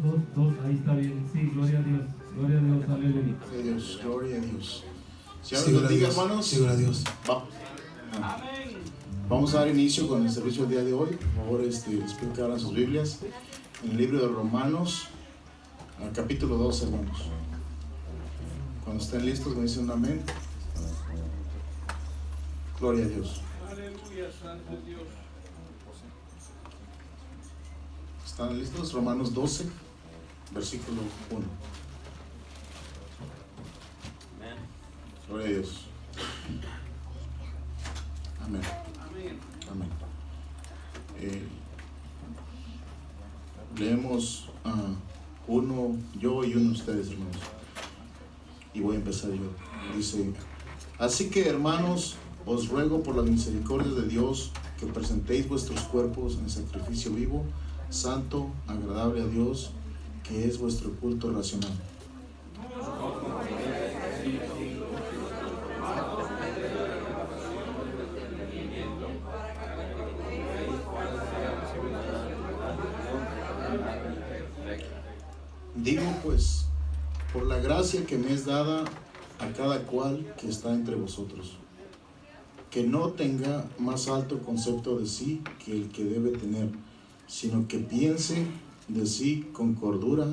dos, ahí está bien. Sí, gloria a Dios, aleluya. Gloria a Dios, gloria a Dios. Señor, nos bendiga, hermanos. Sí, gloria a Dios. Vamos a dar inicio con el servicio del día de hoy. Por favor, les pido que abran sus Biblias en el libro de Romanos, al capítulo 2, hermanos. Cuando estén listos, me dicen un amén. Gloria a Dios. Aleluya, santo Dios. ¿Están listos? Romanos 12, versículo 1. Gloria a Dios. Amén. Amén. Leemos uno yo y uno ustedes, hermanos. Y voy a empezar yo. Dice: así que, hermanos, os ruego por la misericordia de Dios que presentéis vuestros cuerpos en sacrificio vivo, santo, agradable a Dios, que es vuestro culto racional. Digo pues, por la gracia que me es dada a cada cual que está entre vosotros, que no tenga más alto concepto de sí que el que debe tener, sino que piense de sí con cordura,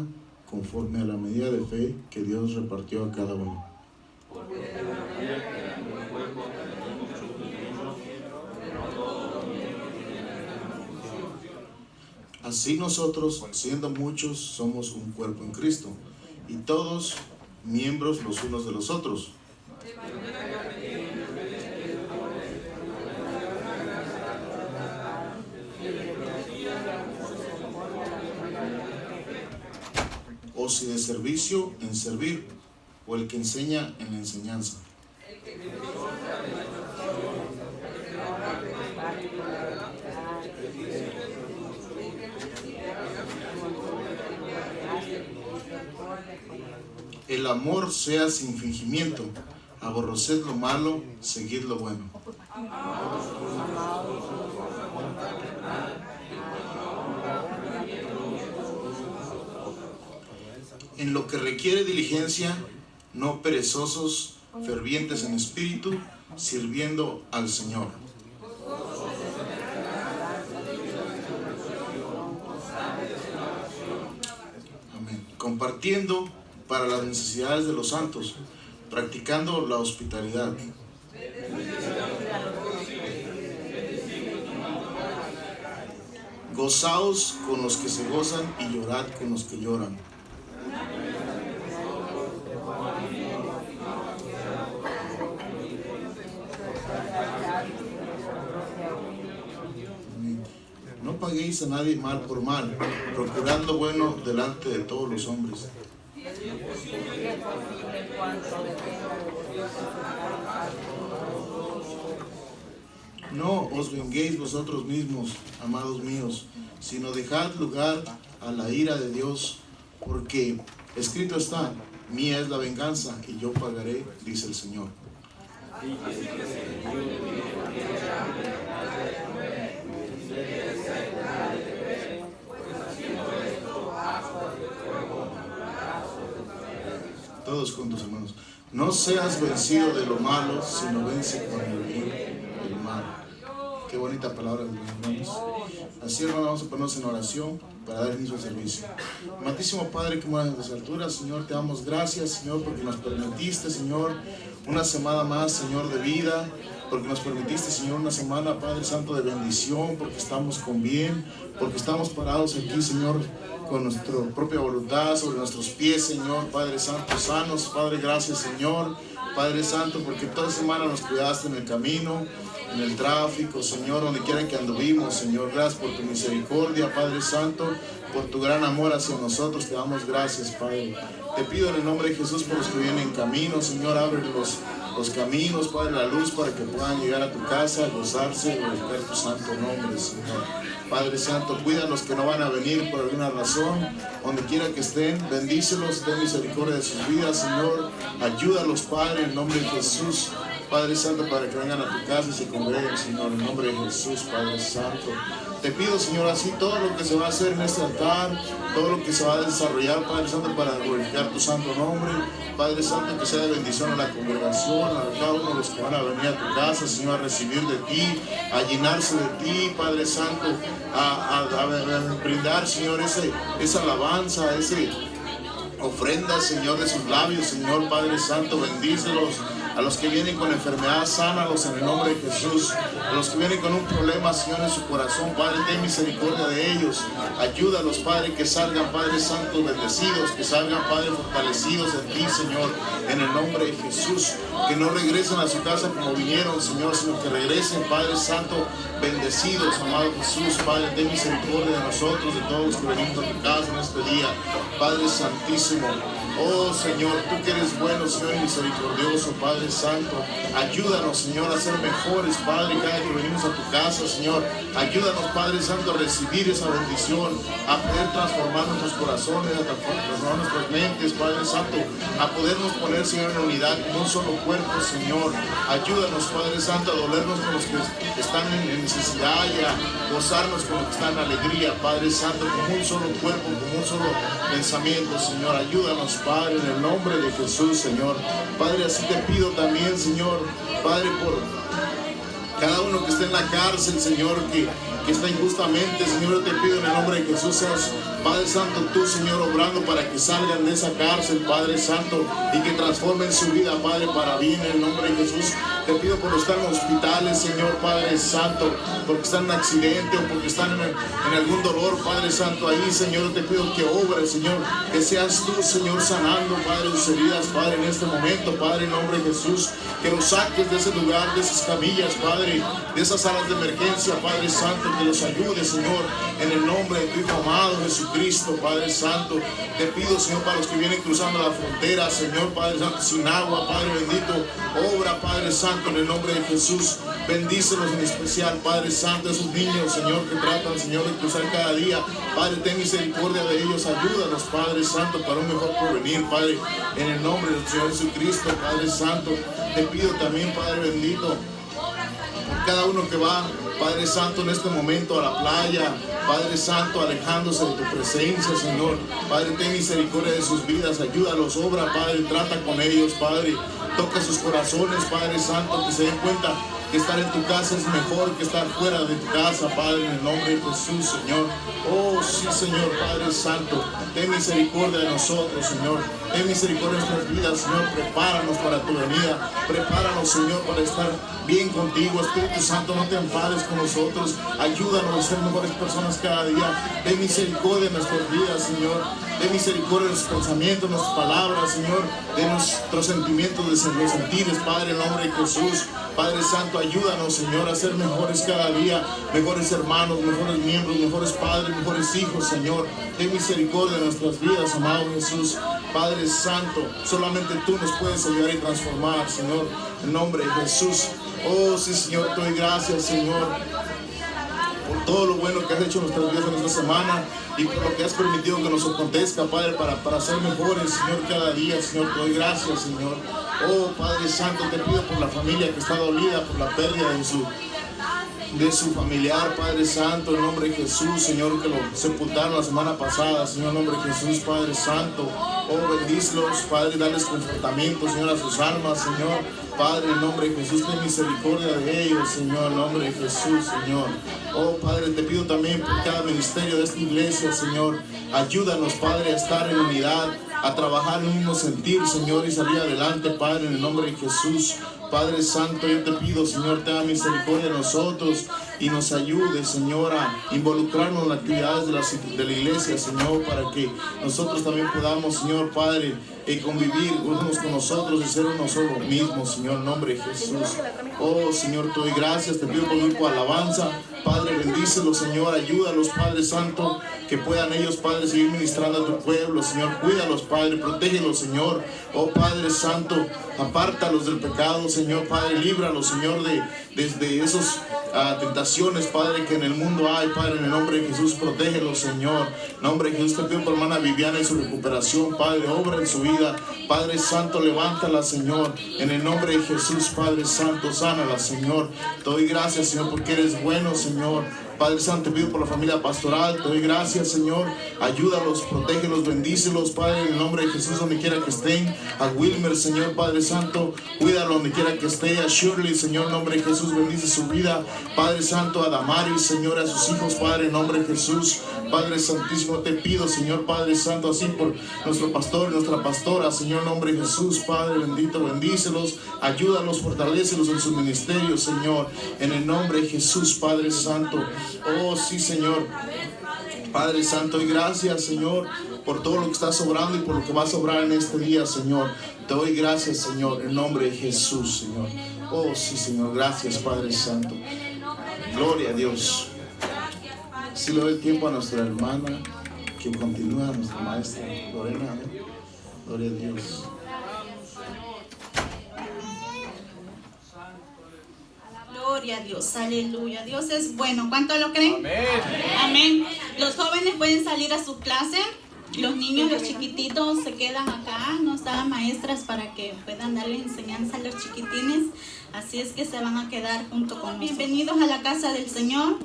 conforme a la medida de fe que Dios repartió a cada uno. Así nosotros, siendo muchos, somos un cuerpo en Cristo, y todos miembros los unos de los otros. O si de servicio, en servir, o el que enseña, en la enseñanza. El amor sea sin fingimiento, aborreced lo malo, seguid lo bueno. En lo que requiere diligencia, no perezosos, fervientes en espíritu, sirviendo al Señor. Amén. Compartiendo para las necesidades de los santos, practicando la hospitalidad. Gozaos con los que se gozan y llorad con los que lloran. No paguéis a nadie mal por mal, procurad lo bueno delante de todos los hombres. No os venguéis vosotros mismos, amados míos, sino dejad lugar a la ira de Dios, porque escrito está: mía es la venganza y yo pagaré, dice el Señor. Todos juntos, hermanos. No seas vencido de lo malo, sino vence con el bien el mal. Qué bonita palabra, hermanos. Así, hermanos, vamos a ponernos en oración para dar inicio al servicio. Amantísimo Padre que moras en las alturas, Señor, te damos gracias, Señor, porque nos permitiste, Señor, una semana más, Señor, de vida, porque nos permitiste, Señor, una semana, Padre Santo, de bendición, porque estamos con bien, porque estamos parados aquí, Señor, con nuestra propia voluntad, sobre nuestros pies, Señor, Padre Santo, sanos. Padre, gracias, Señor, Padre Santo, porque toda semana nos cuidaste en el camino, en el tráfico, Señor, donde quiera que anduvimos, Señor. Gracias por tu misericordia, Padre Santo, por tu gran amor hacia nosotros. Te damos gracias, Padre. Te pido en el nombre de Jesús por los que vienen en camino, Señor, abre los caminos, Padre, la luz para que puedan llegar a tu casa, gozarse y glorificar tu santo nombre, Señor. Padre Santo, cuida a los que no van a venir por alguna razón, donde quiera que estén, bendícelos, ten misericordia de sus vidas, Señor. Ayúdalos, Padre, en el nombre de Jesús. Padre Santo, para que vengan a tu casa y se congreguen, Señor, en nombre de Jesús, Padre Santo. Te pido, Señor, así todo lo que se va a hacer en este altar, todo lo que se va a desarrollar, Padre Santo, para glorificar tu santo nombre. Padre Santo, que sea de bendición a la congregación, a cada uno de los que van a venir a tu casa, Señor, a recibir de ti, a llenarse de ti, Padre Santo, a brindar, Señor, esa alabanza, ese ofrenda, Señor, de sus labios, Señor, Padre Santo, bendícelos. A los que vienen con enfermedad, sánalos en el nombre de Jesús. A los que vienen con un problema, Señor, en su corazón, Padre, ten misericordia de ellos. Ayúdalos, Padre, que salgan, Padre Santo, bendecidos, que salgan, Padre, fortalecidos en ti, Señor, en el nombre de Jesús. Que no regresen a su casa como vinieron, Señor, sino que regresen, Padre Santo, bendecidos, amado Jesús. Padre, ten misericordia de nosotros, de todos los que venimos a tu casa en este día. Padre Santísimo, oh Señor, tú que eres bueno, Señor, y misericordioso, Padre Santo, ayúdanos, Señor, a ser mejores, Padre, cada que venimos a tu casa, Señor. Ayúdanos, Padre Santo, a recibir esa bendición, a poder transformar nuestros corazones, a transformar nuestras mentes, Padre Santo, a podernos poner, Señor, en unidad como un solo cuerpo, Señor. Ayúdanos, Padre Santo, a dolernos con los que están en necesidad y a gozarnos con los que están en alegría, Padre Santo, como un solo cuerpo, como un solo pensamiento, Señor. Ayúdanos, Padre, en el nombre de Jesús, Señor. Padre, así te pido también, Señor, Padre, por cada uno que esté en la cárcel, Señor, que está injustamente, Señor, te pido en el nombre de Jesús, seas, Padre Santo, tú, Señor, obrando para que salgan de esa cárcel, Padre Santo, y que transformen su vida, Padre, para bien, en el nombre de Jesús. Te pido por los que están en hospitales, Señor, Padre Santo, porque están en un accidente o porque están en algún dolor, Padre Santo, ahí, Señor, te pido que obres, Señor, que seas tú, Señor, sanando, Padre, sus heridas, Padre, en este momento, Padre, en nombre de Jesús, que los saques de ese lugar, de esas camillas, Padre, de esas salas de emergencia, Padre Santo, que los ayude, Señor, en el nombre de tu Hijo amado Jesucristo, Padre Santo. Te pido, Señor, para los que vienen cruzando la frontera, Señor, Padre Santo, sin agua, Padre bendito, obra, Padre Santo, en el nombre de Jesús. Bendícelos en especial, Padre Santo, esos niños, Señor, que tratan, Señor, de cruzar cada día. Padre, ten misericordia de ellos, ayúdalos, Padre Santo, para un mejor porvenir, Padre, en el nombre del Señor Jesucristo, Padre Santo. Te pido también, Padre bendito, por cada uno que va, Padre Santo, en este momento a la playa, Padre Santo, alejándose de tu presencia, Señor. Padre, ten misericordia de sus vidas, ayúdalos, obra, Padre, trata con ellos, Padre. Toca sus corazones, Padre Santo, que se den cuenta que estar en tu casa es mejor que estar fuera de tu casa, Padre, en el nombre de Jesús, Señor. Oh, sí, Señor, Padre Santo, ten misericordia de nosotros, Señor. Ten misericordia de nuestras vidas, Señor. Prepáranos para tu venida. Prepáranos, Señor, para estar bien contigo. Espíritu Santo, no te enfades con nosotros. Ayúdanos a ser mejores personas cada día. Ten misericordia de nuestras vidas, Señor. Ten misericordia de nuestros pensamientos, de nuestras palabras, Señor. De nuestros sentimientos, de los sentires, Padre, en el nombre de Jesús. Padre Santo, ayúdanos, Señor, a ser mejores cada día, mejores hermanos, mejores miembros, mejores padres, mejores hijos, Señor. Ten misericordia de nuestras vidas, amado Jesús. Padre Santo, solamente tú nos puedes ayudar y transformar, Señor, en el nombre de Jesús. Oh, sí, Señor, te doy gracias, Señor, por todo lo bueno que has hecho en nuestras vidas en esta semana y por lo que has permitido que nos acontezca, Padre, para ser mejores, Señor, cada día, Señor. Te doy gracias, Señor. Oh, Padre Santo, te pido por la familia que está dolida por la pérdida de su familiar, Padre Santo, en nombre de Jesús, Señor, que lo sepultaron la semana pasada, Señor, en nombre de Jesús, Padre Santo. Oh, bendícelos, Padre, dales confortamiento, Señor, a sus almas, Señor. Padre, en nombre de Jesús, ten misericordia de ellos, Señor, en nombre de Jesús, Señor. Oh, Padre, te pido también por cada ministerio de esta iglesia, Señor. Ayúdanos, Padre, a estar en unidad, a trabajar en un mismo sentir, Señor, y salir adelante, Padre, en el nombre de Jesús. Padre Santo, yo te pido, Señor, tenga misericordia de nosotros y nos ayude, Señor, a involucrarnos en las actividades de la iglesia, Señor, para que nosotros también podamos, Señor, Padre, convivir unos con nosotros y ser uno solo mismo, Señor, en nombre de Jesús. Oh, Señor, te doy gracias, te pido por el grupo de alabanza. Padre, bendícelos, Señor, ayúdalos, Padre Santo, que puedan ellos, Padre, seguir ministrando a tu pueblo, Señor. Cuídalos, Padre, protégelos, Señor. Oh, Padre Santo, apártalos del pecado, Señor, Padre, líbralos, Señor, desde esas tentaciones, Padre, que en el mundo hay, Padre, en el nombre de Jesús, protégelos, Señor. En nombre de Jesús te pido por hermana Viviana y su recuperación, Padre, obra en su vida. Padre Santo, levántala, Señor, en el nombre de Jesús, Padre Santo, sánala, Señor. Te doy gracias, Señor, porque eres bueno, Señor. Padre Santo, te pido por la familia pastoral, te doy gracias, Señor. Ayúdalos, protégelos, bendícelos, Padre, en el nombre de Jesús, donde quiera que estén. A Wilmer, Señor, Padre Santo, cuídalo donde quiera que esté. A Shirley, Señor, en nombre de Jesús, bendice su vida. Padre Santo, a Damaris, Señor, a sus hijos, Padre, en nombre de Jesús. Padre Santísimo, te pido, Señor, Padre Santo, así por nuestro pastor y nuestra pastora, Señor, en nombre de Jesús, Padre bendito, bendícelos, ayúdalos, fortalécelos en su ministerio, Señor, en el nombre de Jesús, Padre Santo. Oh, sí, Señor. Padre Santo, y gracias, Señor, por todo lo que está sobrando y por lo que va a sobrar en este día, Señor. Te doy gracias, Señor, en nombre de Jesús, Señor. Oh, sí, Señor, gracias, Padre Santo. Gloria a Dios. Si le doy tiempo a nuestra hermana que continúa, nuestra maestra Lorena. Gloria a Dios. Gloria a Dios, aleluya. Dios es bueno. ¿Cuánto lo creen? Amén. Amén. Los jóvenes pueden salir a su clase. Los niños, los chiquititos se quedan acá. No están las maestras para que puedan darle enseñanza a los chiquitines. Así es que se van a quedar junto con nosotros. Bienvenidos a la casa del Señor.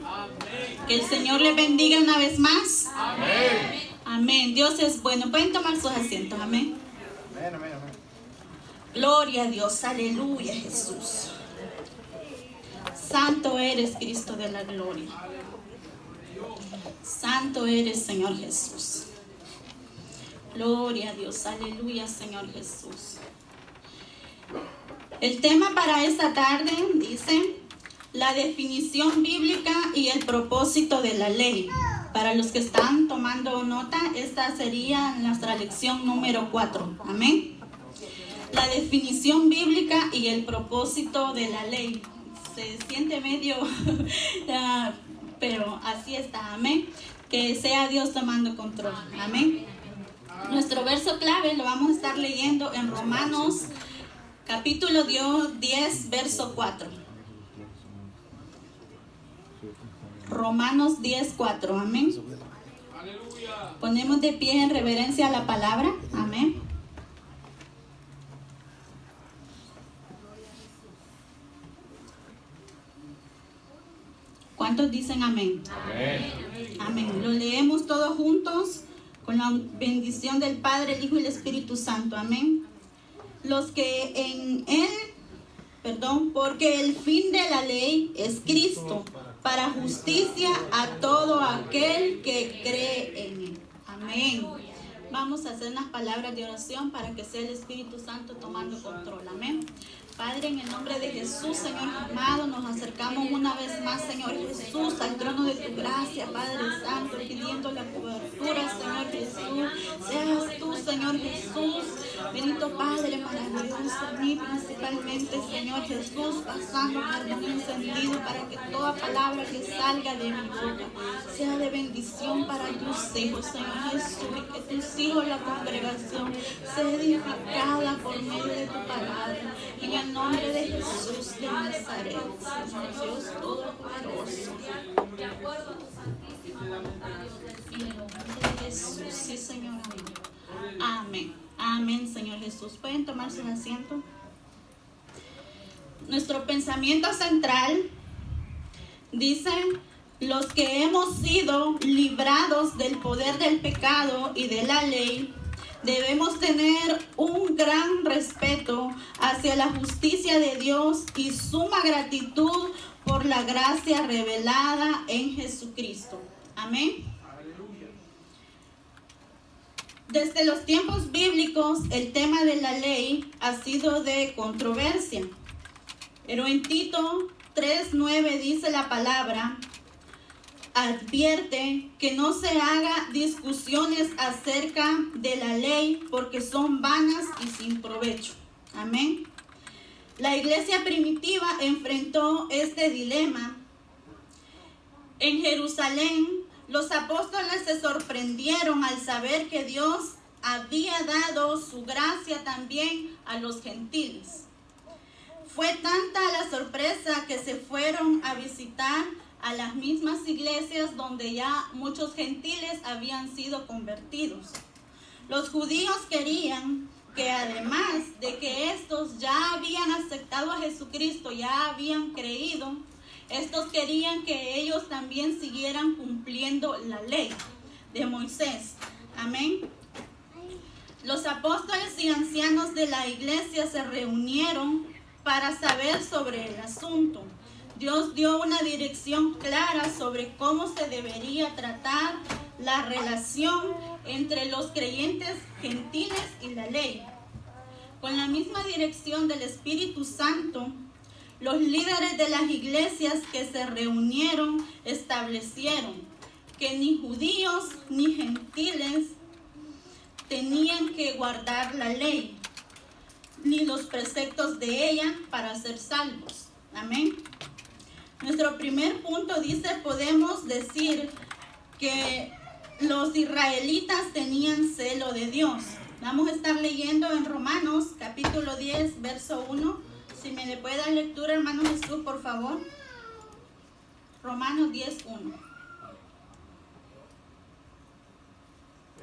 Que el Señor les bendiga una vez más. Amén. Amén. Dios es bueno. Pueden tomar sus asientos. Amén. Gloria a Dios. Aleluya, Jesús. Santo eres, Cristo de la gloria. Santo eres, Señor Jesús. Gloria a Dios. Aleluya, Señor Jesús. El tema para esta tarde dice: la definición bíblica y el propósito de la ley. Para los que están tomando nota, esta sería nuestra lección número 4. Amén. La definición bíblica y el propósito de la ley. Se siente medio, pero así está. Amén. Que sea Dios tomando control. Amén. Nuestro verso clave lo vamos a estar leyendo en Romanos capítulo 10, verso 4. Romanos 10, 4. Amén. Ponemos de pie en reverencia a la palabra. Amén. ¿Cuántos dicen amén? Amén. Amén. Lo leemos todos juntos con la bendición del Padre, el Hijo y el Espíritu Santo. Amén. Los que en él, porque el fin de la ley es Cristo, para justicia a todo aquel que cree en él. Amén. Vamos a hacer unas palabras de oración para que sea el Espíritu Santo tomando control. Amén. Padre, en el nombre de Jesús, Señor amado, nos acercamos una vez más, Señor Jesús, al trono de tu gracia, Padre Santo, pidiendo la cobertura, Señor Jesús. Seas tú, Señor Jesús, bendito Padre maravilloso, a mí principalmente, Señor Jesús, pasando carbón encendido para que toda palabra que salga de mi boca sea de bendición para tus hijos, Señor Jesús, y que tus hijos, la congregación, sea edificada por medio de tu palabra. En el nombre de Jesús de Nazaret, Señor Dios Todopoderoso. En el nombre de Jesús, sí, Señor. Amén. Amén, Señor Jesús. ¿Pueden tomar sus asientos? Nuestro pensamiento central dice: los que hemos sido librados del poder del pecado y de la ley, debemos tener un gran respeto hacia la justicia de Dios y suma gratitud por la gracia revelada en Jesucristo. Amén. Desde los tiempos bíblicos, el tema de la ley ha sido de controversia. Pero en Tito 3:9 dice la palabra: advierte que no se haga discusiones acerca de la ley, porque son vanas y sin provecho. Amén. La iglesia primitiva enfrentó este dilema. En Jerusalén, los apóstoles se sorprendieron al saber que Dios había dado su gracia también a los gentiles. Fue tanta la sorpresa que se fueron a visitar a las mismas iglesias donde ya muchos gentiles habían sido convertidos. Los judíos querían que, además de que estos ya habían aceptado a Jesucristo, ya habían creído, Estos querían que ellos también siguieran cumpliendo la ley de Moisés. Amén. Los apóstoles y ancianos de la iglesia se reunieron para saber sobre el asunto. Dios dio una dirección clara sobre cómo se debería tratar la relación entre los creyentes gentiles y la ley. Con la misma dirección del Espíritu Santo, los líderes de las iglesias que se reunieron establecieron que ni judíos ni gentiles tenían que guardar la ley, ni los preceptos de ella para ser salvos. Amén. Nuestro primer punto dice, podemos decir que los israelitas tenían celo de Dios. Vamos a estar leyendo en Romanos capítulo 10, verso 1. Si me le puede dar lectura, hermano Jesús, por favor. Romanos 10, 1.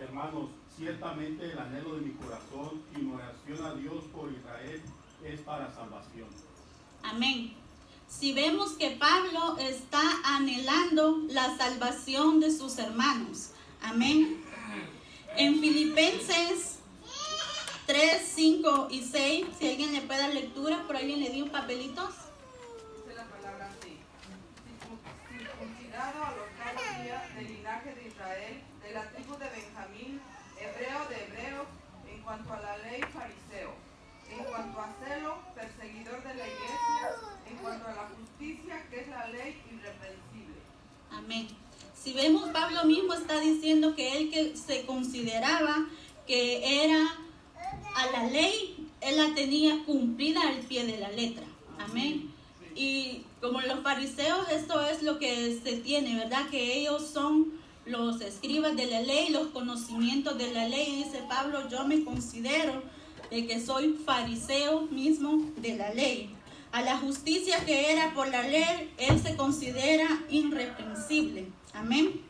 Hermanos, ciertamente el anhelo de mi corazón y mi oración a Dios por Israel es para salvación. Amén. Si vemos que Pablo está anhelando la salvación de sus hermanos. Amén. En Filipenses 3, 5 y 6, si alguien le puede dar lectura, por alguien le dio papelitos. Dice la palabra así: circuncidado a los 4 días del linaje de Israel, de la tribu de Benjamín, hebreo de hebreos, en cuanto a la ley fariseo, en cuanto a celo, perseguidor de la iglesia, en cuanto a la justicia, que es la ley irreprensible. Amén. Si vemos, Pablo mismo está diciendo que él que se consideraba que era a la ley, él la tenía cumplida al pie de la letra. Amén. Y como los fariseos, esto es lo que se tiene, ¿verdad? Que ellos son los escribas de la ley, los conocimientos de la ley. Dice Pablo, yo me considero de que soy fariseo mismo de la ley. A la justicia que era por la ley, él se considera irreprensible. Amén.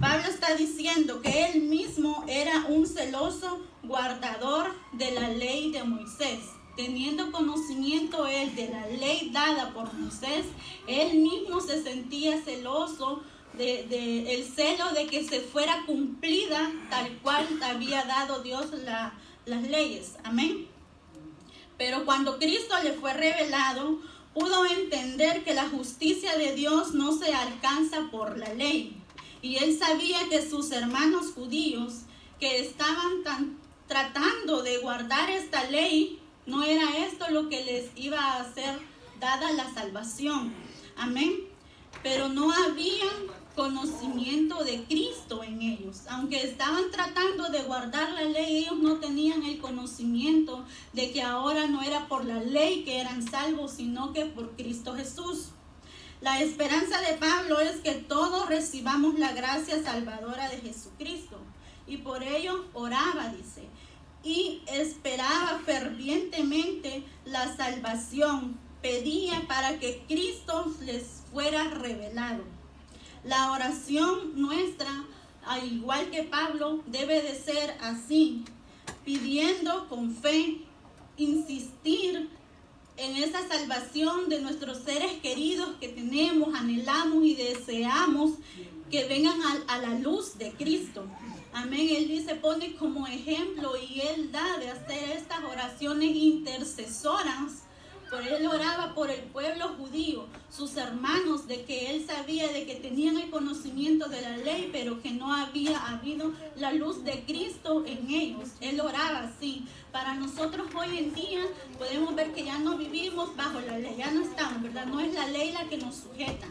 Pablo está diciendo que él mismo era un celoso guardador de la ley de Moisés. Teniendo conocimiento él de la ley dada por Moisés, él mismo se sentía celoso de el celo de que se fuera cumplida tal cual había dado Dios las leyes. Amén. Pero cuando Cristo le fue revelado, pudo entender que la justicia de Dios no se alcanza por la ley. Y él sabía que sus hermanos judíos que estaban tratando de guardar esta ley, no era esto lo que les iba a hacer dada la salvación. Amén. Pero no había conocimiento de Cristo en ellos. Aunque estaban tratando de guardar la ley, ellos no tenían el conocimiento de que ahora no era por la ley que eran salvos, sino que por Cristo Jesús. La esperanza de Pablo es que todos recibamos la gracia salvadora de Jesucristo. Y por ello oraba, dice, y esperaba fervientemente la salvación. Pedía para que Cristo les fuera revelado. La oración nuestra, al igual que Pablo, debe de ser así, pidiendo con fe, insistir en esa salvación de nuestros seres queridos que tenemos, anhelamos y deseamos que vengan a la luz de Cristo. Amén. Él dice, pone como ejemplo y él da de hacer estas oraciones intercesoras. Por él oraba por el pueblo judío, sus hermanos, de que él sabía de que tenían el conocimiento de la ley, pero que no había habido la luz de Cristo en ellos. Él oraba así. Para nosotros hoy en día podemos ver que ya no vivimos bajo la ley, ya no estamos, ¿verdad? No es la ley la que nos sujeta,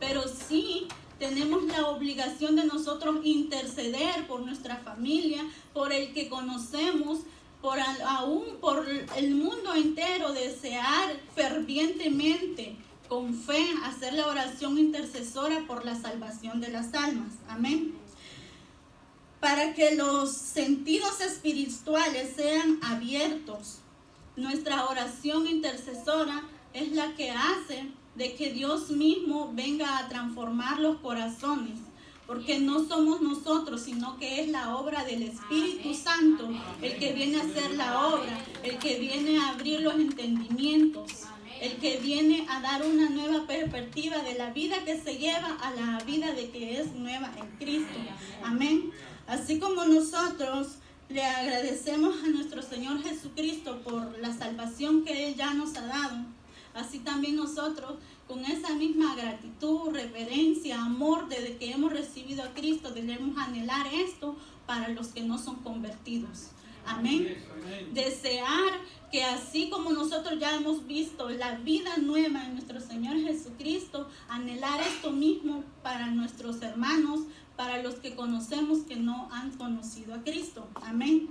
pero sí tenemos la obligación de nosotros interceder por nuestra familia, por el que conocemos, aún por el mundo entero, desear fervientemente, con fe, hacer la oración intercesora por la salvación de las almas. Amén. Para que los sentidos espirituales sean abiertos, nuestra oración intercesora es la que hace de que Dios mismo venga a transformar los corazones. Porque no somos nosotros, sino que es la obra del Espíritu Santo el que viene a hacer la obra, el que viene a abrir los entendimientos. el que viene a dar una nueva perspectiva de la vida que se lleva a la vida de que es nueva en Cristo. Amén. Así como nosotros le agradecemos a nuestro Señor Jesucristo por la salvación que Él ya nos ha dado, así también nosotros, con esa misma gratitud, reverencia, amor desde que hemos recibido a Cristo, debemos anhelar esto para los que no son convertidos. Amén. Desear que así como nosotros ya hemos visto la vida nueva en nuestro Señor Jesucristo, anhelar esto mismo para nuestros hermanos, para los que conocemos que no han conocido a Cristo. Amén.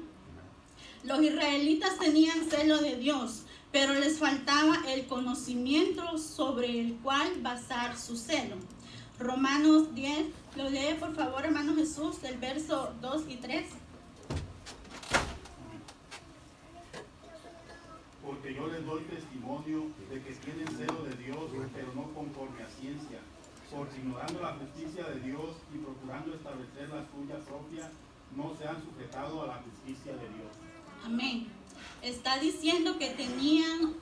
Los israelitas tenían celo de Dios, pero les faltaba el conocimiento sobre el cual basar su celo. Romanos 10, lo lee por favor, hermano Jesús, del verso 2 y 3. Porque yo les doy testimonio de que tienen celo de Dios, pero no conforme a ciencia, porque ignorando la justicia de Dios y procurando establecer la suya propia, no se han sujetado a la justicia de Dios. Amén. Está diciendo que tenían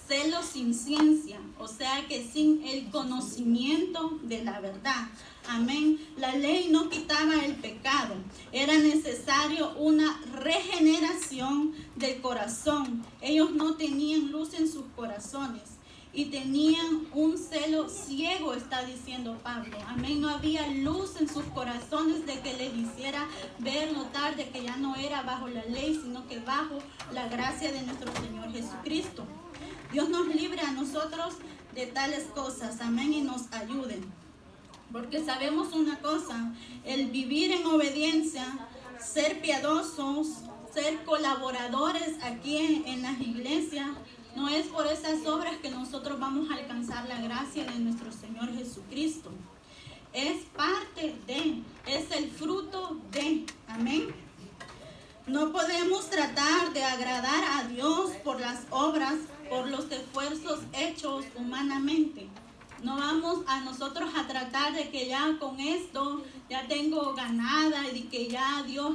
celo sin ciencia, o sea que sin el conocimiento de la verdad. Amén. La ley no quitaba el pecado. Era necesario una regeneración del corazón. Ellos no tenían luz en sus corazones y tenían un celo ciego, está diciendo Pablo. Amén. No había luz en sus corazones de que les hiciera ver, notar de que ya no era bajo la ley, sino que bajo la gracia de nuestro Señor Jesucristo. Dios nos libre a nosotros de tales cosas. Amén. Y nos ayude. Porque sabemos una cosa, el vivir en obediencia, ser piadosos, ser colaboradores aquí en las iglesias, no es por esas obras que nosotros vamos a alcanzar la gracia de nuestro Señor Jesucristo. Es parte de, es el fruto de, amén. No podemos tratar de agradar a Dios por las obras, por los esfuerzos hechos humanamente. No vamos a nosotros a tratar de que ya con esto ya tengo ganada y de que ya Dios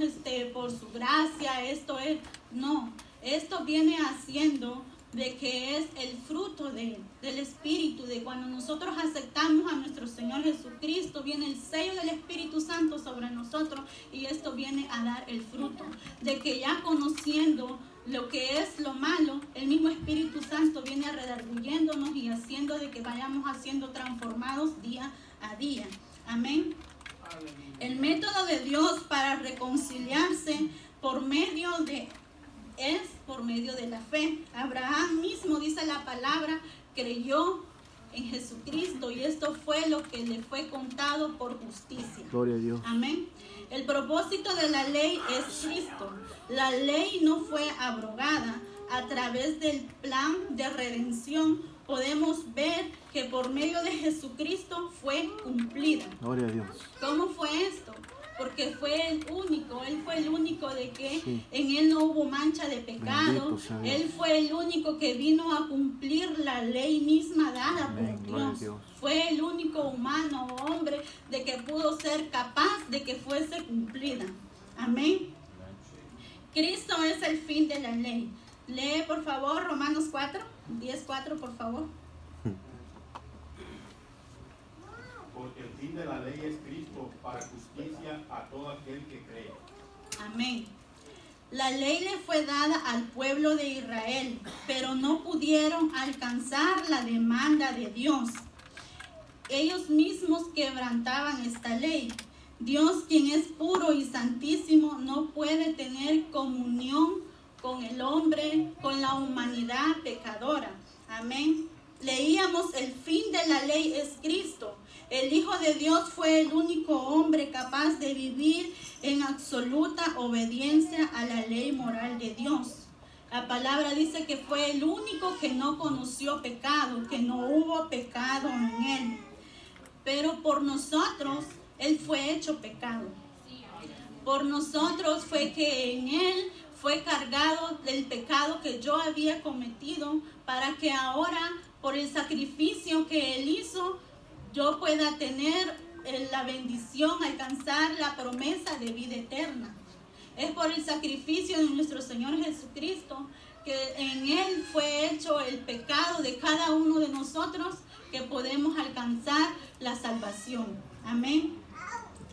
por su gracia, esto es. No, esto viene haciendo de que es el fruto del Espíritu, de cuando nosotros aceptamos a nuestro Señor Jesucristo, viene el sello del Espíritu Santo sobre nosotros y esto viene a dar el fruto, de que ya conociendo lo que es lo malo, el mismo Espíritu Santo viene redarguyéndonos y haciendo de que vayamos haciendo transformados día a día. Amén. El método de Dios para reconciliarse por medio de la fe. Abraham mismo, dice la palabra, creyó en Jesucristo y esto fue lo que le fue contado por justicia. Gloria a Dios. Amén. El propósito de la ley es Cristo. La ley no fue abrogada. A través del plan de redención podemos ver que por medio de Jesucristo fue cumplida. Gloria a Dios. ¿Cómo fue esto? Porque fue el único, Él fue el único de que Sí. en Él no hubo mancha de pecado. Bendito sea Dios. Él fue el único que vino a cumplir la ley misma dada Amén. por Gloria a Dios. Dios. Fue el único humano o hombre de que pudo ser capaz de que fuese cumplida. Amén. Cristo es el fin de la ley. Lee por favor Romanos 4, 10:4 por favor. Porque el fin de la ley es Cristo para justicia a todo aquel que cree. Amén. La ley le fue dada al pueblo de Israel, pero no pudieron alcanzar la demanda de Dios. Ellos mismos quebrantaban esta ley. Dios, quien es puro y santísimo, no puede tener comunión con el hombre, con la humanidad pecadora. Amén. Leíamos, el fin de la ley es Cristo. El Hijo de Dios fue el único hombre capaz de vivir en absoluta obediencia a la ley moral de Dios. La palabra dice que fue el único que no conoció pecado, que no hubo pecado en él. Pero por nosotros, Él fue hecho pecado. Por nosotros fue que en Él fue cargado del pecado que yo había cometido, para que ahora, por el sacrificio que Él hizo, yo pueda tener la bendición, alcanzar la promesa de vida eterna. Es por el sacrificio de nuestro Señor Jesucristo que en Él fue hecho el pecado de cada uno de nosotros, que podemos alcanzar la salvación. Amén.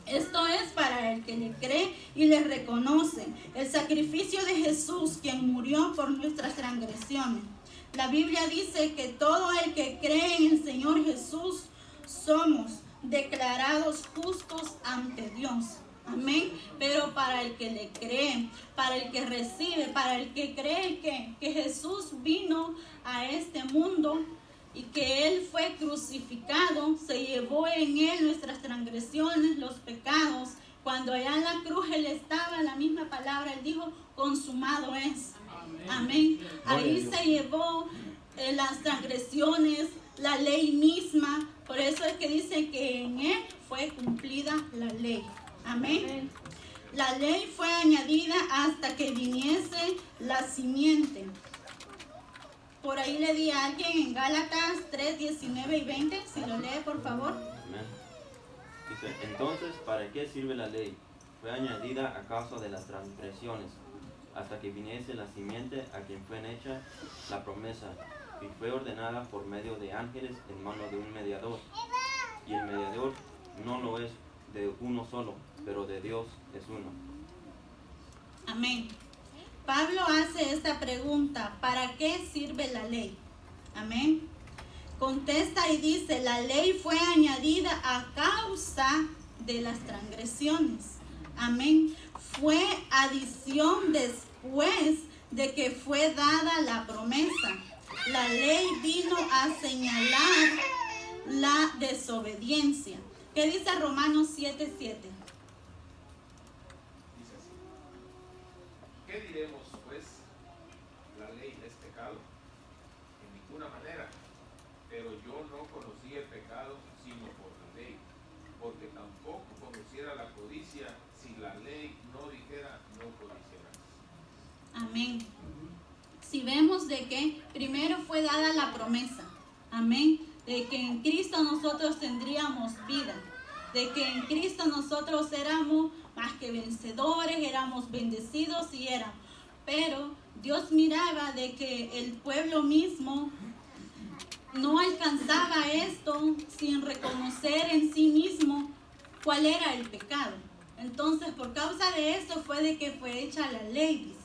Esto es para el que le cree y le reconoce el sacrificio de Jesús, quien murió por nuestras transgresiones. La Biblia dice que todo el que cree en el Señor Jesús somos declarados justos ante Dios. Amén. Pero para el que le cree, para el que recibe, para el que cree que Jesús vino a este mundo y que Él fue crucificado, se llevó en Él nuestras transgresiones, los pecados. Cuando allá en la cruz Él estaba, la misma palabra, Él dijo, consumado es. Amén. Ahí se llevó las transgresiones, la ley misma. Por eso es que dice que en Él fue cumplida la ley. Amén. La ley fue añadida hasta que viniese la simiente. Por ahí le di a alguien en Gálatas 3, 19 y 20. Si lo lee, por favor. Amén. Dice, entonces, ¿para qué sirve la ley? Fue añadida a causa de las transgresiones, hasta que viniese la simiente a quien fue hecha la promesa, y fue ordenada por medio de ángeles en mano de un mediador. Y el mediador no lo es de uno solo, pero de Dios es uno. Amén. Pablo hace esta pregunta: ¿para qué sirve la ley? Amén. Contesta y dice: la ley fue añadida a causa de las transgresiones. Amén. Fue adición después de que fue dada la promesa. La ley vino a señalar la desobediencia. ¿Qué dice Romanos 7:7? Dice así: ¿qué diremos, pues? ¿La ley es pecado? En ninguna manera. Pero yo no conocí el pecado sino por la ley, porque tampoco conociera la codicia si la ley no dijera no codiciarás. Amén. Si vemos de que primero fue dada la promesa, amén, de que en Cristo nosotros tendríamos vida, de que en Cristo nosotros éramos más que vencedores, éramos bendecidos y éramos. Pero Dios miraba de que el pueblo mismo no alcanzaba esto sin reconocer en sí mismo cuál era el pecado. Entonces, por causa de eso fue de que fue hecha la ley, dice,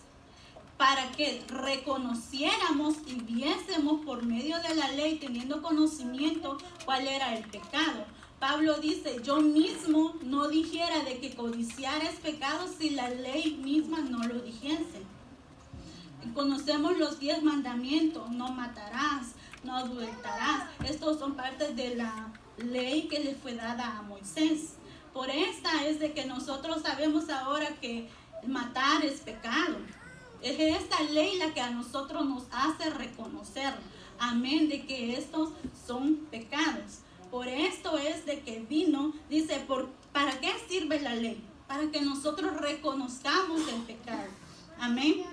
para que reconociéramos y viésemos por medio de la ley, teniendo conocimiento, cuál era el pecado. Pablo dice: yo mismo no dijera de que codiciar es pecado si la ley misma no lo dijese. Conocemos los 10 mandamientos: no matarás, no adulterarás. Estos son partes de la ley que le fue dada a Moisés. Por esta es de que nosotros sabemos ahora que matar es pecado. Es esta ley la que a nosotros nos hace reconocer, amén, de que estos son pecados. Por esto es de que vino, dice, ¿para qué sirve la ley? Para que nosotros reconozcamos el pecado. Amén.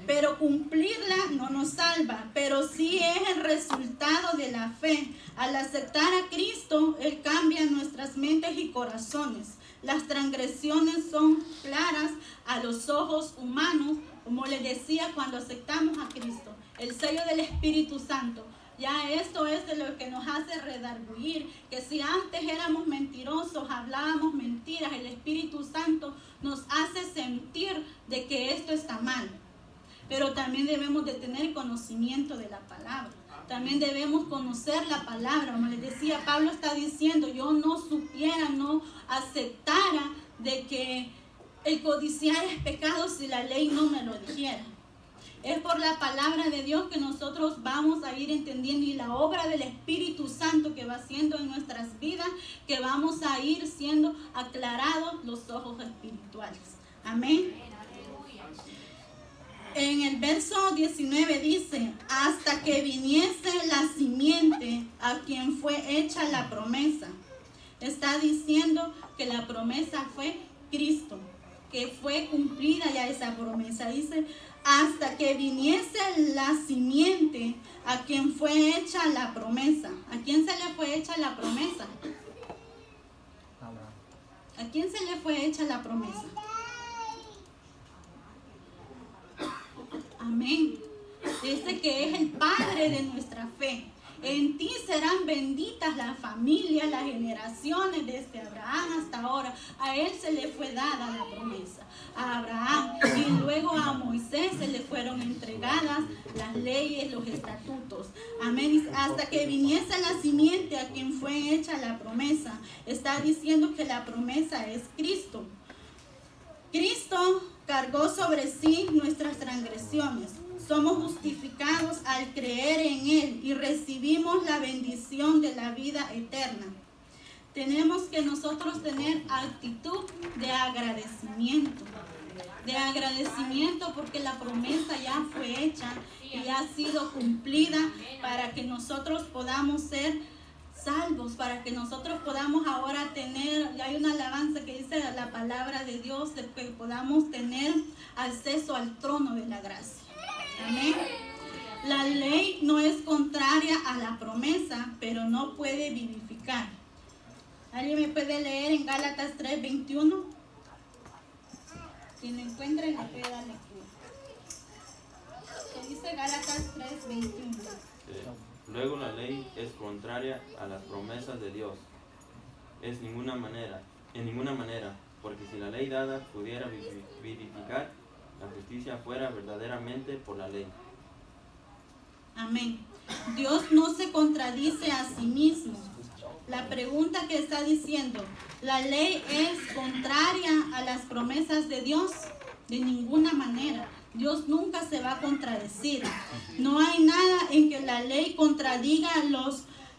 Pero cumplirla no nos salva, pero sí es el resultado de la fe. Al aceptar a Cristo, Él cambia nuestras mentes y corazones. Las transgresiones son claras a los ojos humanos, como les decía, cuando aceptamos a Cristo, el sello del Espíritu Santo. Ya esto es de lo que nos hace redarguir, que si antes éramos mentirosos, hablábamos mentiras, el Espíritu Santo nos hace sentir de que esto está mal. Pero también debemos de tener conocimiento de la palabra. También debemos conocer la palabra. Como les decía, Pablo está diciendo: yo no supiera, no aceptara de que el codiciar es pecado si la ley no me lo dijera. Es por la palabra de Dios que nosotros vamos a ir entendiendo, y la obra del Espíritu Santo que va haciendo en nuestras vidas, que vamos a ir siendo aclarados los ojos espirituales. Amén. En el verso 19 dice: hasta que viniese la simiente a quien fue hecha la promesa. Está diciendo que la promesa fue Cristo, que fue cumplida ya esa promesa. Dice: hasta que viniese la simiente a quien fue hecha la promesa. ¿A quién se le fue hecha la promesa? ¿A quién se le fue hecha la promesa? Amén. Amén. Este que es el Padre de nuestra fe. En ti serán benditas las familias, las generaciones, desde Abraham hasta ahora. A él se le fue dada la promesa, a Abraham, y luego a Moisés se le fueron entregadas las leyes, los estatutos. Amén. Hasta que viniese la simiente a quien fue hecha la promesa. Está diciendo que la promesa es Cristo. Cristo cargó sobre sí nuestras transgresiones. Somos justificados al creer en Él y recibimos la bendición de la vida eterna. Tenemos que nosotros tener actitud de agradecimiento. De agradecimiento porque la promesa ya fue hecha y ha sido cumplida para que nosotros podamos ser salvos, para que nosotros podamos ahora tener, hay una alabanza que dice la palabra de Dios, de que podamos tener acceso al trono de la gracia. Amén. La ley no es contraria a la promesa, pero no puede vivificar. ¿Alguien me puede leer en Gálatas 3:21? Quien lo encuentre le puede dar lectura. ¿Qué dice Gálatas 3:21? Luego la ley es contraria a las promesas de Dios. En ninguna manera, porque si la ley dada pudiera vivificar, la justicia fuera verdaderamente por la ley. Amén. Dios no se contradice a sí mismo. La pregunta que está diciendo, ¿la ley es contraria a las promesas de Dios? De ninguna manera. Dios nunca se va a contradecir. No hay nada en que la ley contradiga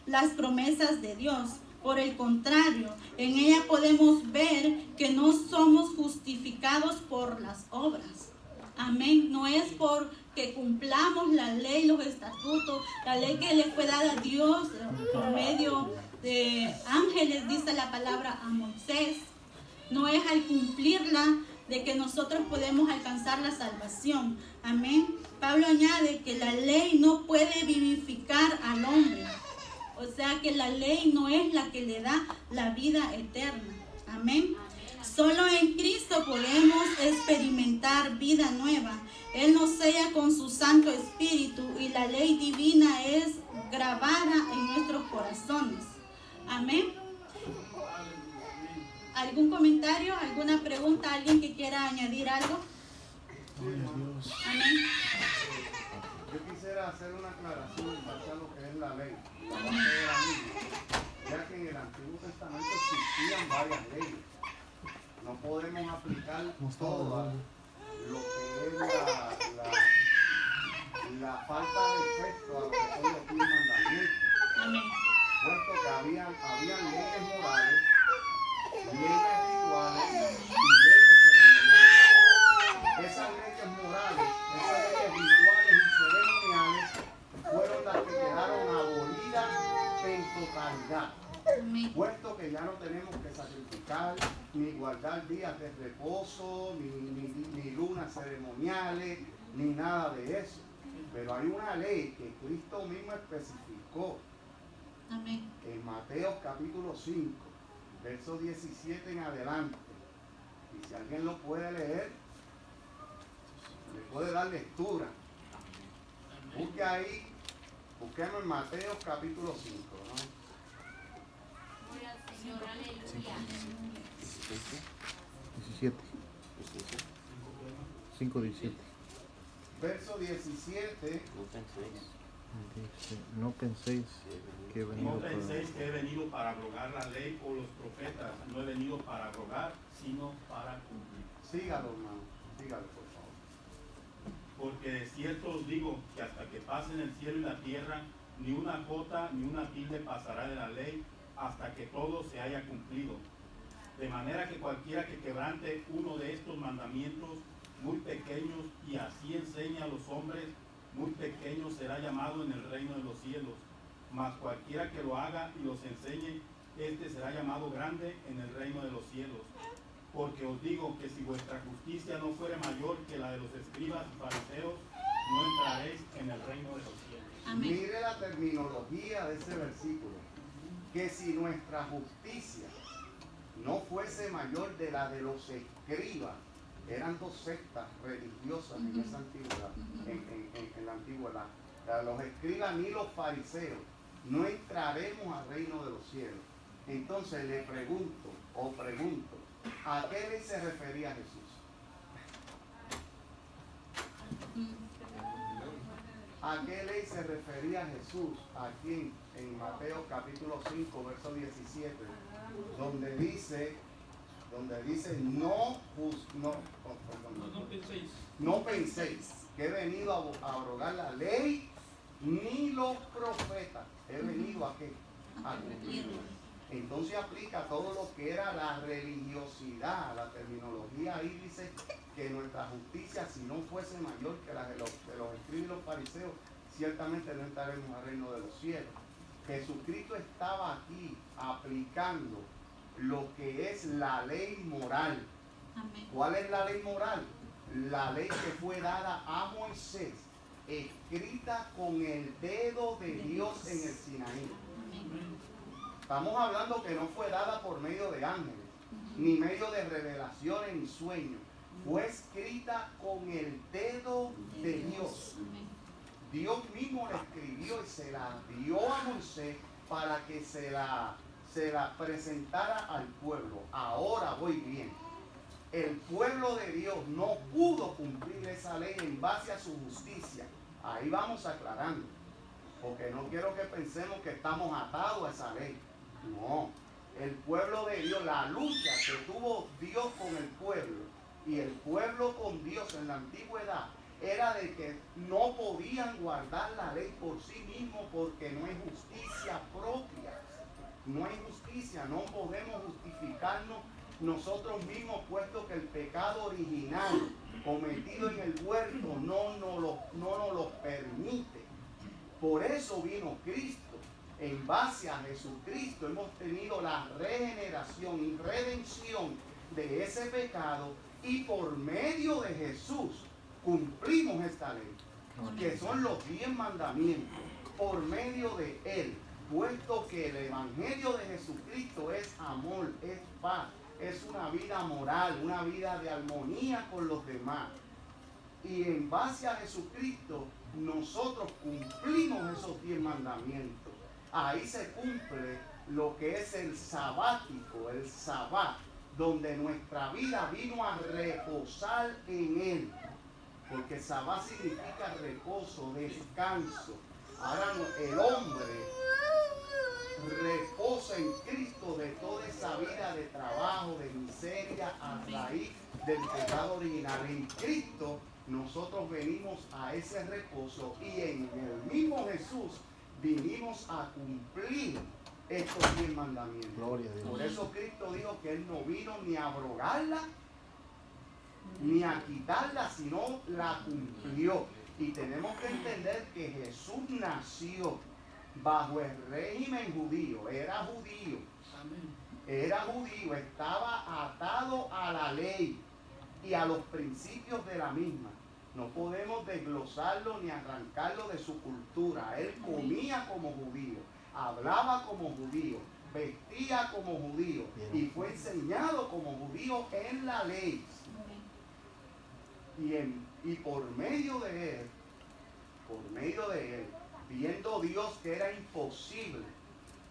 las promesas de Dios. Por el contrario, en ella podemos ver que no somos justificados por las obras. Amén. No es porque cumplamos la ley, los estatutos, la ley que le fue dada a Dios por medio de ángeles, dice la palabra a Moisés. No es al cumplirla de que nosotros podemos alcanzar la salvación. Amén. Pablo añade que la ley no puede vivificar al hombre. O sea que la ley no es la que le da la vida eterna. Amén. Solo en Cristo podemos experimentar vida nueva. Él nos sella con su Santo Espíritu y la ley divina es grabada en nuestros corazones. Amén. ¿Algún comentario? ¿Alguna pregunta? ¿Alguien que quiera añadir algo? Amén. Yo quisiera hacer una aclaración en base a lo que es la ley, la base de la Biblia, ya que en el Antiguo Testamento existían varias leyes. No podemos aplicar todas lo que es la falta de efecto a lo que son los 10 mandamientos. Amén. Puesto que habían leyes morales, leyes rituales y leyes ceremoniales. Esas leyes morales, esas leyes rituales y ceremoniales fueron las que quedaron abolidas en totalidad. Amén. Puesto que ya no tenemos que sacrificar, ni guardar días de reposo, ni lunas ceremoniales, ni nada de eso. Pero hay una ley que Cristo mismo especificó. Amén. En Mateo capítulo 5, verso 17 en adelante. Y si alguien lo puede leer, le puede dar lectura. Busque ahí, busquemos en Mateo capítulo 5, ¿no? Gloria al Señor, aleluya. 17. 5:17. Verso 17. No penséis que he venido No para... penséis que he venido para abrogar la ley o los profetas. No he venido para abrogar, sino para cumplir. Sígalo, hermano. Sígalo, por favor. Porque de cierto os digo que hasta que pasen el cielo y la tierra, ni una jota ni una tilde pasará de la ley hasta que todo se haya cumplido. De manera que cualquiera que quebrante uno de estos mandamientos muy pequeños y así enseña a los hombres, muy pequeño será llamado en el reino de los cielos. Mas cualquiera que lo haga y los enseñe, este será llamado grande en el reino de los cielos. Porque os digo que si vuestra justicia no fuere mayor que la de los escribas y fariseos, no entraréis en el reino de los cielos. Amén. Mire la terminología de ese versículo. Que si nuestra justicia no fuese mayor de la de los escribas Eran dos sectas religiosas en esa antigüedad, en la antigüedad. Los escribas ni los fariseos. No entraremos al reino de los cielos. Entonces le pregunto, ¿a qué ley se refería Jesús? ¿A qué ley se refería Jesús aquí en Mateo capítulo 5, verso 17? Donde dice, no penséis que he venido a abrogar la ley ni los profetas. He venido a qué? A cumplirlo. Entonces aplica todo lo que era la religiosidad. La terminología ahí dice que nuestra justicia, si no fuese mayor que la de los escribas y los fariseos, ciertamente no entraremos al reino de los cielos. Jesucristo estaba aquí aplicando lo que es la ley moral. Amén. ¿Cuál es la ley moral? La ley que fue dada a Moisés, escrita con el dedo de Dios en el Sinaí. Estamos hablando que no fue dada por medio de ángeles, ni medio de revelaciones ni sueños. Fue escrita con el dedo de Dios. Dios mismo la escribió y se la dio a Moisés para que se la presentara al pueblo. Ahora voy bien. El pueblo de Dios no pudo cumplir esa ley en base a su justicia. Ahí vamos aclarando. Porque no quiero que pensemos que estamos atados a esa ley. No. El pueblo de Dios, la lucha que tuvo Dios con el pueblo y el pueblo con Dios en la antigüedad, era de que no podían guardar la ley por sí mismos porque no hay justicia propia. No hay justicia, no podemos justificarnos nosotros mismos, puesto que el pecado original cometido en el huerto no nos lo permite. Por eso vino Cristo. En base a Jesucristo hemos tenido la regeneración y redención de ese pecado, y por medio de Jesús cumplimos esta ley, que son los 10 mandamientos, por medio de Él, puesto que el Evangelio de Jesucristo es amor, es paz, es una vida moral, una vida de armonía con los demás. Y en base a Jesucristo nosotros cumplimos esos 10 mandamientos. Ahí se cumple lo que es el sabático, el sabbat, donde nuestra vida vino a reposar en Él. Porque sabbat significa reposo, descanso. Ahora el hombre reposa en Cristo de toda esa vida de trabajo, de miseria, a raíz del pecado original. En Cristo nosotros venimos a ese reposo, y en el mismo Jesús vinimos a cumplir estos 10 mandamientos. Gloria a Dios. Por eso Cristo dijo que Él no vino ni a abrogarla ni a quitarla, sino la cumplió. Y tenemos que entender que Jesús nació bajo el régimen judío. Era judío, estaba atado a la ley y a los principios de la misma. No podemos desglosarlo ni arrancarlo de su cultura. Él comía como judío, hablaba como judío, vestía como judío, y fue enseñado como judío en la ley. Y por medio de él, viendo Dios que era imposible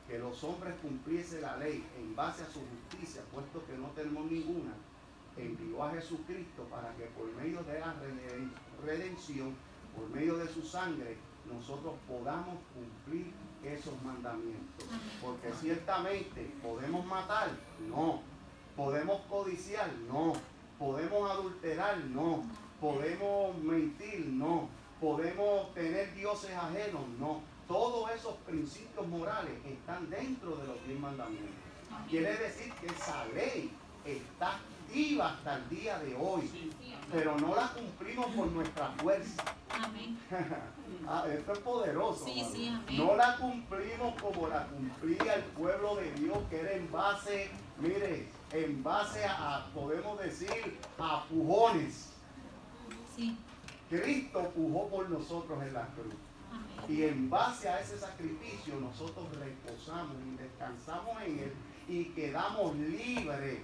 que los hombres cumpliesen la ley en base a su justicia, puesto que no tenemos ninguna, envió a Jesucristo para que por medio de la redención, por medio de su sangre, nosotros podamos cumplir esos mandamientos. Porque ciertamente podemos matar, no. Podemos codiciar, no. Podemos adulterar, no. Podemos mentir, no. Podemos tener dioses ajenos, no. Todos esos principios morales están dentro de los 10 mandamientos. Quiere decir que esa ley está activa hasta el día de hoy, pero no la cumplimos por nuestra fuerza. Amén. Esto es poderoso. Sí, amén. No la cumplimos como la cumplía el pueblo de Dios, que era en base, en base a, podemos decir, a pujones. Sí. Cristo pujó por nosotros en la cruz. Y en base a ese sacrificio nosotros reposamos y descansamos en Él y quedamos libres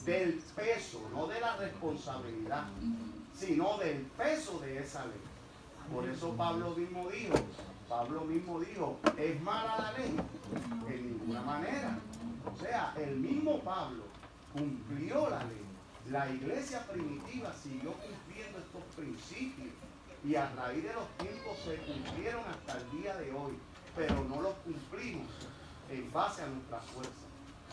del peso, no de la responsabilidad, sino del peso de esa ley. Por eso Pablo mismo dijo, ¿es mala la ley? En ninguna manera. O sea, el mismo Pablo cumplió la ley. La iglesia primitiva siguió cumpliendo estos principios y a raíz de los tiempos se cumplieron hasta el día de hoy, pero no los cumplimos en base a nuestra fuerza.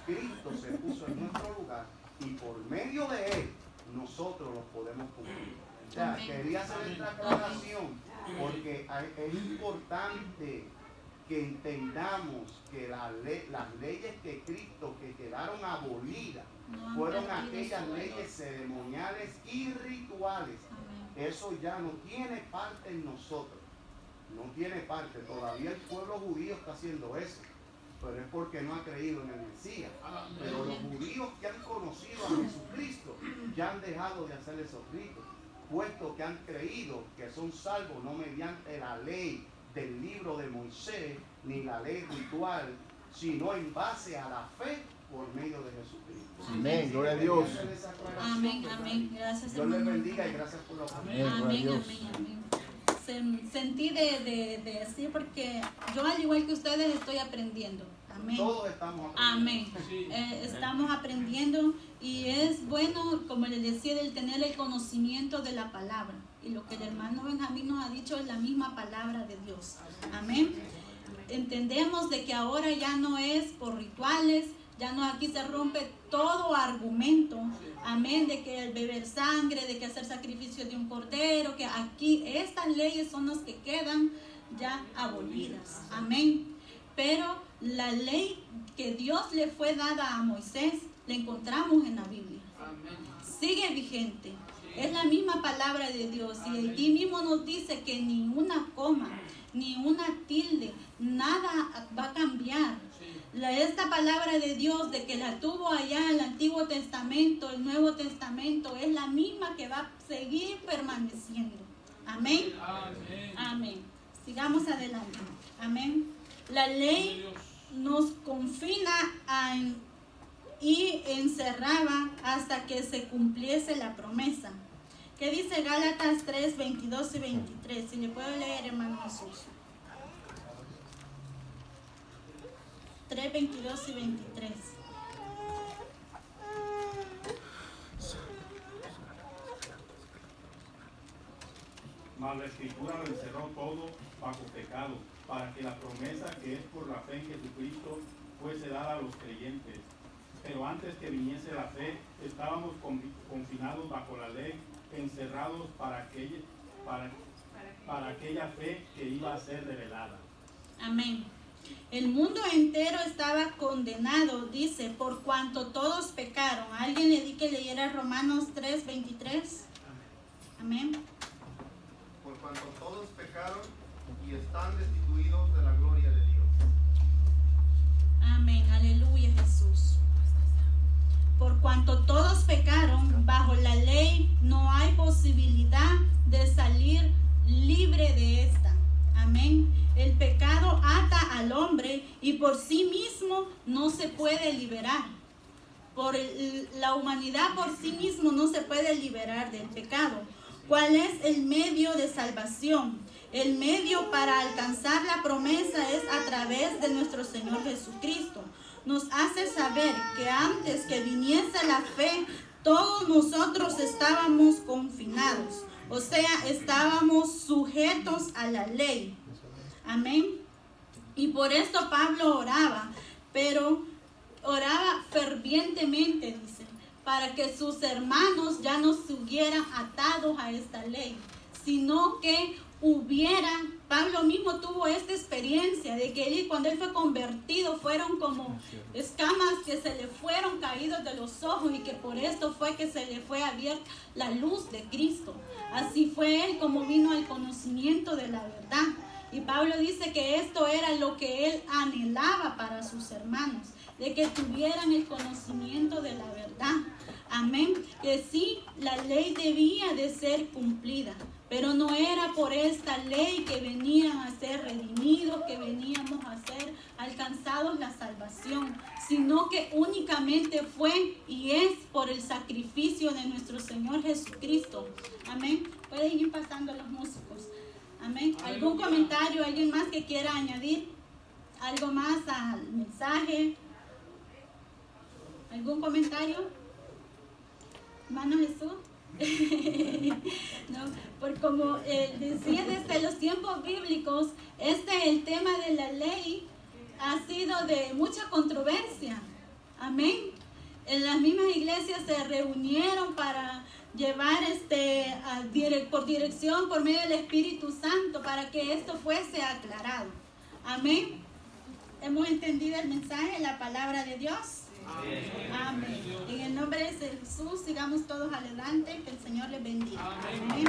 Cristo se puso en nuestro lugar y por medio de Él nosotros los podemos cumplir. O sea, quería hacer esta aclaración porque es importante que entendamos que las leyes de Cristo que quedaron abolidas fueron aquellas leyes ceremoniales y rituales. Eso ya no tiene parte en nosotros. No tiene parte. Todavía el pueblo judío está haciendo eso. Pero es porque no ha creído en el Mesías. Pero los judíos que han conocido a Jesucristo ya han dejado de hacer esos ritos, puesto que han creído que son salvos no mediante la ley del libro de Moisés, ni la ley ritual, sino en base a la fe por medio de Jesucristo. Amén, gloria a Dios. Amén, amén. Gracias, Dios les bendiga y gracias por la oportunidad. Amén, amén, amén. Sentí de decir porque yo al igual que ustedes estoy aprendiendo. Amén. Todos estamos aprendiendo. Amén. Estamos aprendiendo y es bueno, como les decía, el tener el conocimiento de la palabra. Y lo que el hermano Benjamín nos ha dicho es la misma palabra de Dios. Amén. Entendemos de que ahora ya no es por rituales, ya no, aquí se rompe todo argumento, amén, de que el beber sangre, de que hacer sacrificio de un cordero, que aquí estas leyes son las que quedan ya abolidas, amén. Pero la ley que Dios le fue dada a Moisés, la encontramos en la Biblia, sigue vigente, es la misma palabra de Dios y aquí mismo nos dice que ni una coma, ni una tilde, nada va a cambiar. Esta palabra de Dios de que la tuvo allá en el Antiguo Testamento, el Nuevo Testamento, es la misma que va a seguir permaneciendo. Amén. Amén. Amén. Sigamos adelante. Amén. La ley nos confina y encerraba hasta que se cumpliese la promesa. ¿Qué dice Gálatas 3, 22 y 23? Si le puedo leer, hermano Jesús. 3, 22 y 23. Mas la Escritura lo encerró todo bajo pecado, para que la promesa que es por la fe en Jesucristo fuese dada a los creyentes. Pero antes que viniese la fe, estábamos confinados bajo la ley, encerrados para aquella fe que iba a ser revelada. Amén. El mundo entero estaba condenado, dice, por cuanto todos pecaron. ¿Alguien le di que leyera Romanos 3, 23? Amén. Por cuanto todos pecaron y están destituidos de la gloria de Dios. Amén, aleluya Jesús. Por cuanto todos pecaron, bajo la ley no hay posibilidad de salir libre de esta. Amén. El pecado ata al hombre y por sí mismo no se puede liberar. La humanidad por sí mismo no se puede liberar del pecado. ¿Cuál es el medio de salvación? El medio para alcanzar la promesa es a través de nuestro Señor Jesucristo. Nos hace saber que antes que viniese la fe, todos nosotros estábamos confinados. O sea, estábamos sujetos a la ley. Amén. Y por eso Pablo oraba, pero oraba fervientemente, dice, para que sus hermanos ya no estuvieran atados a esta ley, sino que Pablo mismo tuvo esta experiencia de que cuando él fue convertido fueron como escamas que se le fueron caídos de los ojos y que por esto fue que se le fue abierta la luz de Cristo. Así fue él como vino al conocimiento de la verdad. Y Pablo dice que esto era lo que él anhelaba para sus hermanos, de que tuvieran el conocimiento de la verdad. Amén. Que sí, la ley debía de ser cumplida, pero no era por esta ley que venían a ser redimidos, que veníamos a ser alcanzados la salvación, sino que únicamente fue y es por el sacrificio de nuestro Señor Jesucristo. Amén. Pueden ir pasando los músicos. Amén. ¿Algún comentario? ¿Alguien más que quiera añadir algo más al mensaje? ¿Algún comentario? Hermano Jesús. No, por como decía desde los tiempos bíblicos, el tema de la ley ha sido de mucha controversia. Amén. En las mismas iglesias se reunieron para llevar por dirección, por medio del Espíritu Santo, para que esto fuese aclarado. Amén. ¿Hemos entendido el mensaje, la palabra de Dios? Amén. En el nombre de Jesús, sigamos todos adelante. Que el Señor les bendiga. Amén.